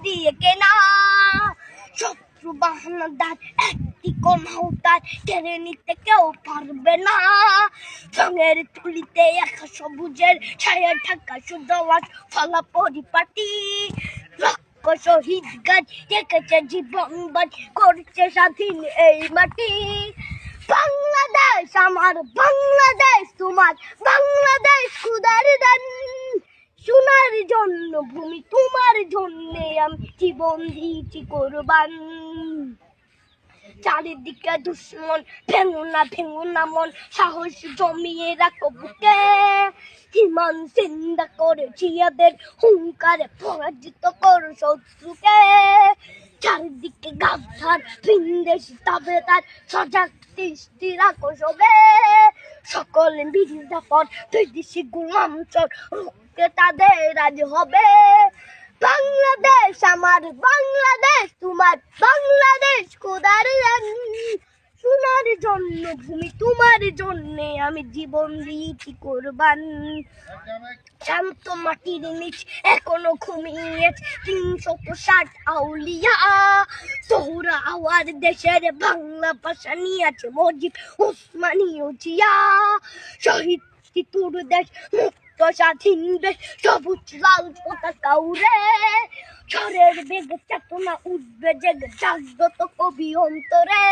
দিয়ে কেনা। শত্রু বাহানাদার একটি কণাও তার কেড়ে নিতে কেউ পারবে না। রঙের তুলিতে একা সবুজের ছায়া ঢাকা সুজলাস ফলা পরিপাটি। লক্ষ শহীদ গাছ রেখেছে জীবন বাজ করছে স্বাধীন এই মাটি। বাংলাদেশ আমার, বাংলাদেশ তোমার, বাংলাদেশ খুদার দান। সোনার জন্য ভূমি তোমার জন্যে আমি জীবন দিয়েছি কোরবান। চারিদিকে দুশ্মন, ভেঙো না মন, সাহস জমিয়ে রাখো বুকে। ইমান জিন্দা করেছি এদের হুঙ্কারে, পরাজিত করো শত্রুকে। চারিদিকে গাদ্দার ভিনদেশি তাবেদার, সজাগ দৃষ্টি রাখো সবে। সকল মির্জাফর বিদেশি গোলাম চোর, রুখতে তাদের আজ হবে। বাংলাদেশ আমার, বাংলাদেশ তোমার, বাংলাদেশ খোদার দান। সোনার জন্য ভূমি তোমার জন্যে আমি জীবন দিয়েছি কোরবান। শান্ত মাটির নিচ এখনো ঘুমিয়ে 360 আউলিয়া। তোহরা আওয়ার দেশের বাংলা ভাষা নিয়ে আছে মজিব ওসমানী ও জিয়া। শহীদ তোর দেশ মুক্ত স্বাধীন দেশ, সবুজ লাল পতাকা উড়ে। ঝড়ের বেগে চেতনা উঠবে জেগে জাগ্রত কবি অন্তরে।